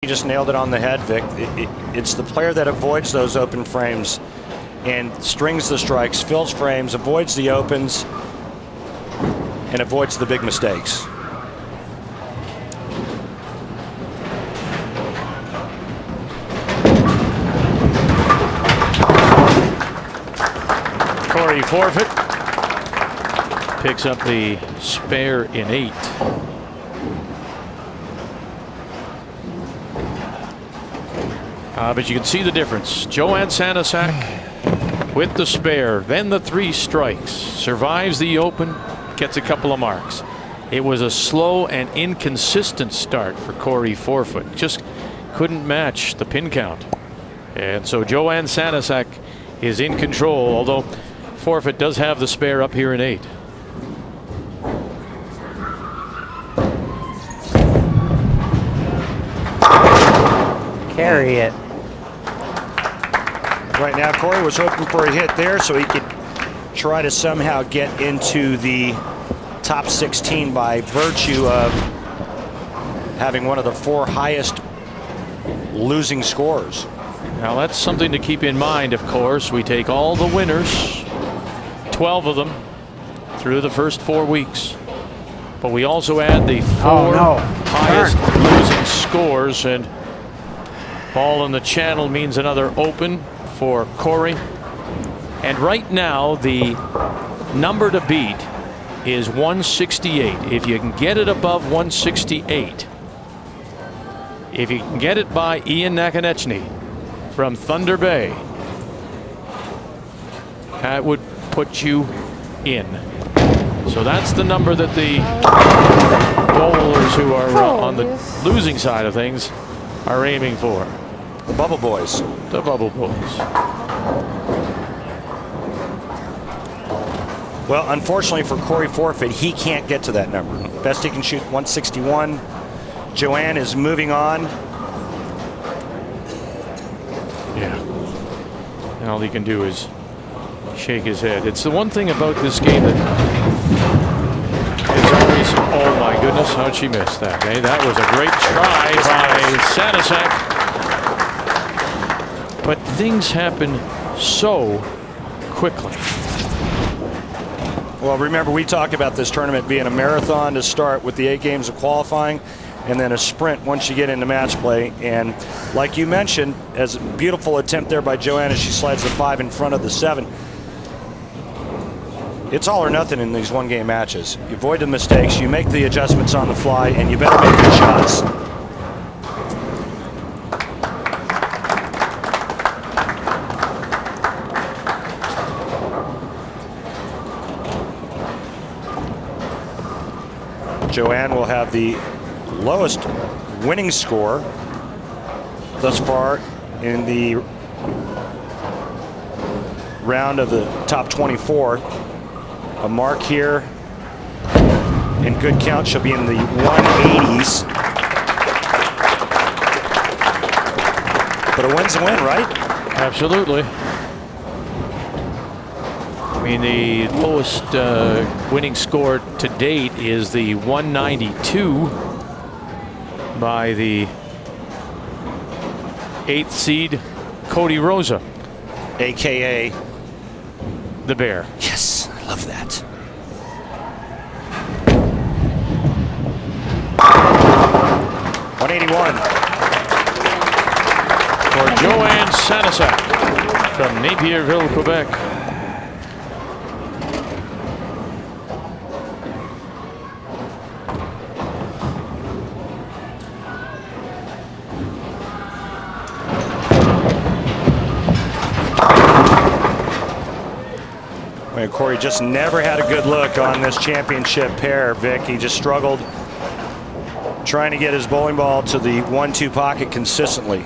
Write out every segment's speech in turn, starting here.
You just nailed it on the head, Vic. It's the player that avoids those open frames and strings the strikes, fills frames, avoids the opens, and avoids the big mistakes. Corey forfeit. Picks up the spare in 8. But you can see the difference. Joanne Sanasak with the spare, then the 3 strikes, survives the open, gets a couple of marks. It was a slow and inconsistent start for Corey Forfeit. Just couldn't match the pin count. And so Joanne Sanasak is in control, although Forfeit does have the spare up here in 8. Carry it. Right now, Corey was hoping for a hit there so he could try to somehow get into the top 16 by virtue of having one of the 4 highest losing scores. Now that's something to keep in mind, of course. We take all the winners, 12 of them, through the first 4 weeks. But we also add the 4 highest losing scores, and ball in the channel means another open for Corey. And right now the number to beat is 168. If you can get it above 168, if you can get it by Ian Nakonechny from Thunder Bay, that would put you in. So that's the number that the bowlers who are on the losing side of things are aiming for. The Bubble Boys. The Bubble Boys. Well, unfortunately for Corey Forfeit, he can't get to that number. Best he can shoot 161. Joanne is moving on. Yeah. And all he can do is shake his head. It's the one thing about this game that is always, oh my goodness, how'd she miss that? Eh? That was a great try by Sanasak. But things happen so quickly. Well, remember, we talked about this tournament being a marathon to start with the 8 games of qualifying and then a sprint once you get into match play. And like you mentioned, as a beautiful attempt there by Joanne as she slides the 5 in front of the 7. It's all or nothing in these one-game matches. You avoid the mistakes, you make the adjustments on the fly, and you better make good shots. Joanne will have the lowest winning score thus far in the round of the top 24. A mark here in good count shall be in the 180s. But a win's a win, right? Absolutely. I mean, the lowest winning score to date is the 192 by the 8th seed Cody Rosa, AKA the Bear. Yes, I love that. .181 for Joanne Sanasak from Napierville, Quebec. Corey just never had a good look on this championship pair, Vic. He just struggled trying to get his bowling ball to the 1-2 pocket consistently.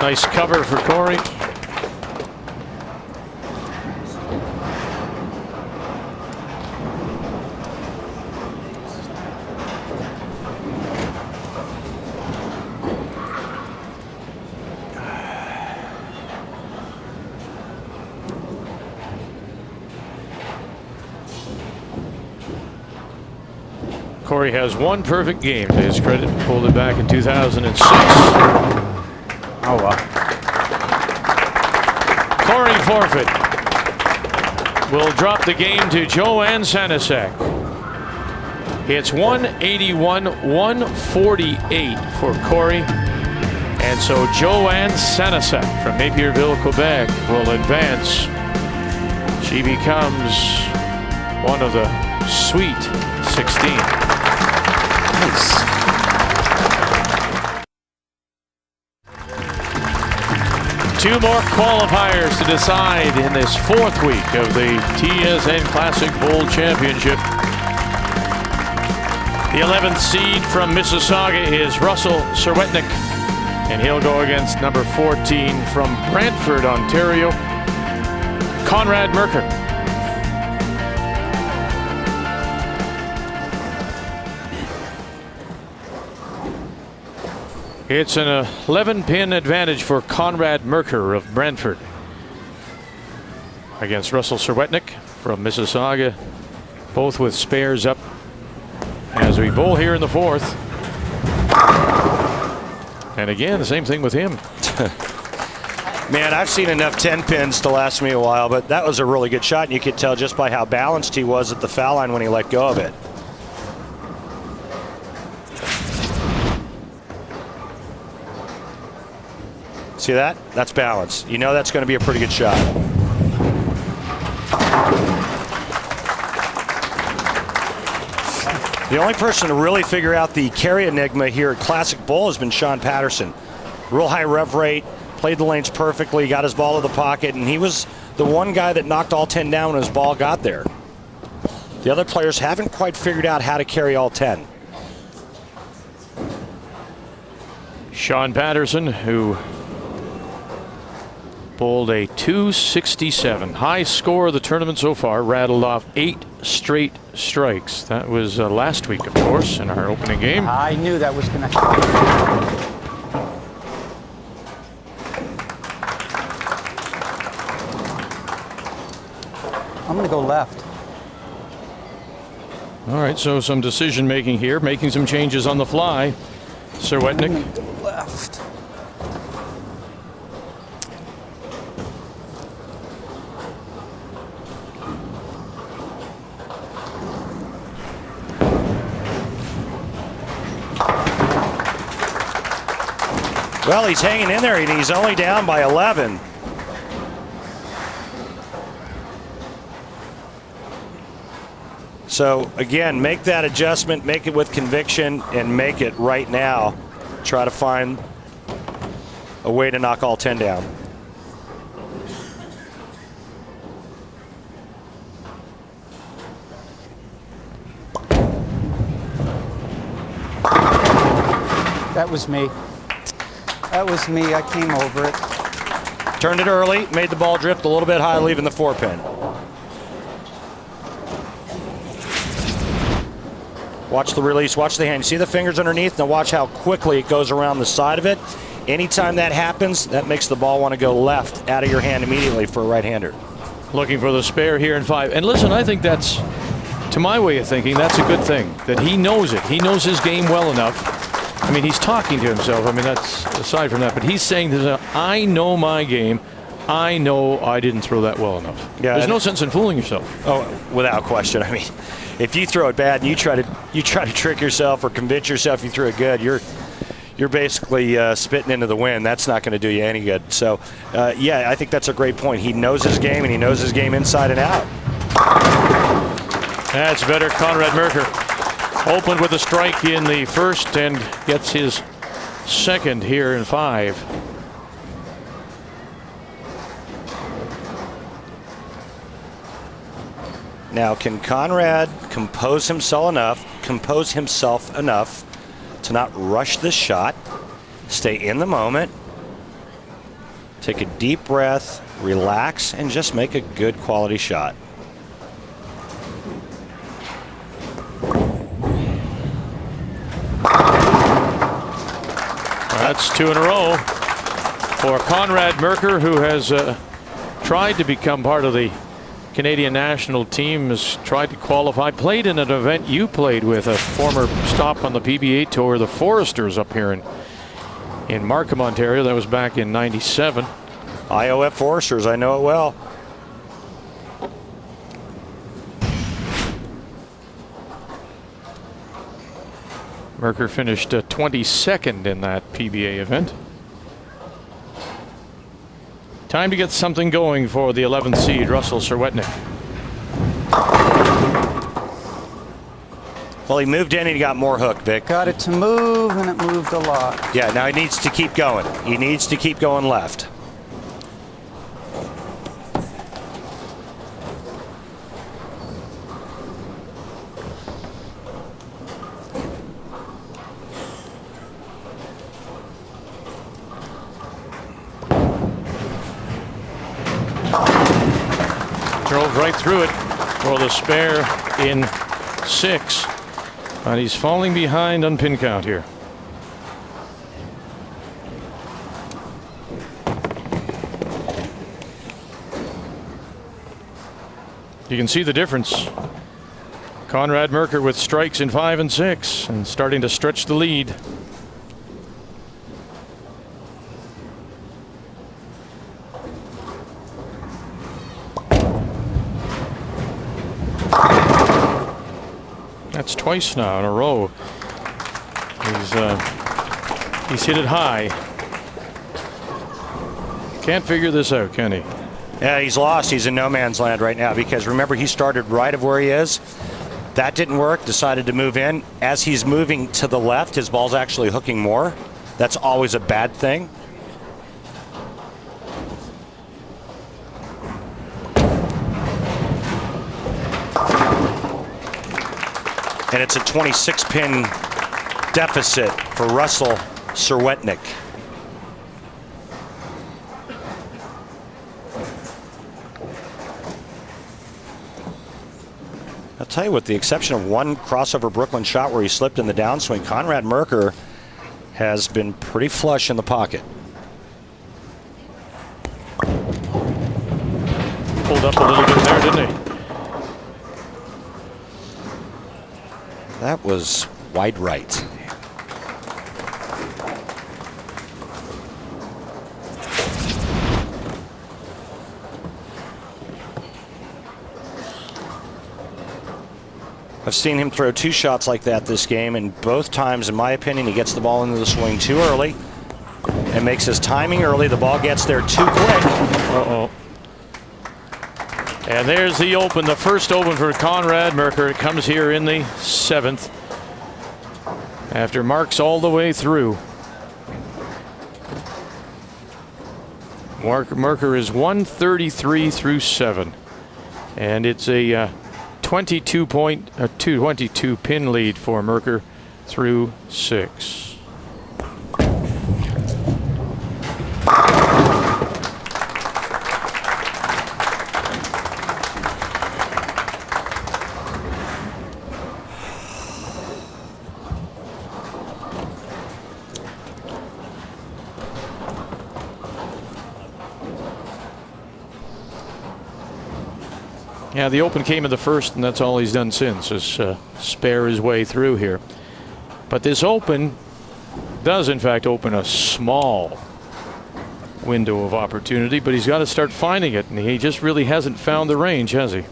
Nice cover for Corey. Corey has one perfect game to his credit. Pulled it back in 2006. Oh, well. Corey forfeit. Will drop the game to Joanne Sanisak. It's 181-148 for Corey. And so Joanne Sanisak from Napierville, Quebec will advance. She becomes one of the Sweet 16. Nice. Two more qualifiers to decide in this fourth week of the TSN Classic Bowl Championship. The 11th seed from Mississauga is Russell Serwetnik, and he'll go against number 14 from Brantford, Ontario, Conrad Merker. It's an 11-pin advantage for Conrad Merker of Brantford against Russell Serwetnik from Mississauga, both with spares up as we bowl here in the fourth. And again, the same thing with him. Man, I've seen enough 10 pins to last me a while, but that was a really good shot, and you could tell just by how balanced he was at the foul line when he let go of it. See that? That's balance. You know that's going to be a pretty good shot. The only person to really figure out the carry enigma here at Classic Bowl has been Sean Patterson. Real high rev rate, played the lanes perfectly, got his ball to the pocket, and he was the one guy that knocked all 10 down when his ball got there. The other players haven't quite figured out how to carry all 10. Sean Patterson, who bowled a 267, high score of the tournament so far, rattled off 8 straight strikes. That was last week, of course, in our opening game. I knew that was going to happen. I'm going to go left. All right, so some decision making here, making some changes on the fly. Serwetnik. Left. Well, he's hanging in there, and he's only down by 11. So, again, make that adjustment, make it with conviction, and make it right now. Try to find a way to knock all 10 down. That was me. That was me. I came over it. Turned it early, made the ball drift a little bit high, leaving the 4-pin. Watch the release, watch the hand. You see the fingers underneath? Now watch how quickly it goes around the side of it. Anytime that happens, that makes the ball want to go left out of your hand immediately for a right-hander. Looking for the spare here in 5. And listen, I think that's, to my way of thinking, that's a good thing, that he knows it. He knows his game well enough. I mean, he's talking to himself. I mean, that's aside from that. But he's saying, I know my game. I know I didn't throw that well enough. Yeah, there's no sense in fooling yourself. Oh, without question. I mean, if you throw it bad and you try to trick yourself or convince yourself you threw it good, you're basically spitting into the wind. That's not going to do you any good. So, yeah, I think that's a great point. He knows his game, and he knows his game inside and out. That's better. Conrad Merker opened with a strike in the first and gets his second here in 5. Now, can Conrad compose himself enough to not rush this shot, stay in the moment, take a deep breath, relax, and just make a good quality shot? That's 2 in a row for Conrad Merker, who has tried to become part of the Canadian national team has tried to qualify. Played in an event you played with, a former stop on the PBA Tour, the Foresters up here in Markham, Ontario. That was back in '97. IOF Foresters, I know it well. Mercer finished 22nd in that PBA event. Time to get something going for the 11th seed, Russell Serwetnyk. Well, he moved in and he got more hook, Vic. Got it to move, and it moved a lot. Yeah, now he needs to keep going. He needs to keep going left. Drove right through it for the spare in 6. But he's falling behind on pin count here. You can see the difference. Conrad Mercer with strikes in 5 and 6 and starting to stretch the lead. That's twice now in a row. He's hit it high. Can't figure this out, can he? Yeah, he's lost. He's in no man's land right now because remember, he started right of where he is. That didn't work. Decided to move in. As he's moving to the left, his ball's actually hooking more. That's always a bad thing. And it's a 26-pin deficit for Russell Serwetnyk. I'll tell you, with the exception of one crossover Brooklyn shot where he slipped in the downswing, Conrad Mercer has been pretty flush in the pocket. Pulled up a little bit there, didn't he? That was wide right. I've seen him throw 2 shots like that this game, and both times, in my opinion, he gets the ball into the swing too early and makes his timing early. The ball gets there too quick. Uh-oh. And there's the open, the first open for Conrad Mercer. It comes here in the 7th after marks all the way through. Mercer is 133 through 7, and it's a 22 pin lead for Mercer through 6. Yeah, the open came in the first, and that's all he's done since, is spare his way through here. But this open does, in fact, open a small window of opportunity, but he's got to start finding it, and he just really hasn't found the range, has he?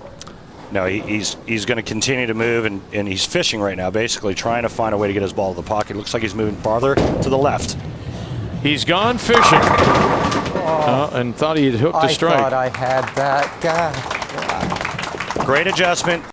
No, he's going to continue to move, and he's fishing right now, basically trying to find a way to get his ball to the pocket. Looks like he's moving farther to the left. He's gone fishing. And thought he had hooked a strike. I thought I had that guy. Great adjustment.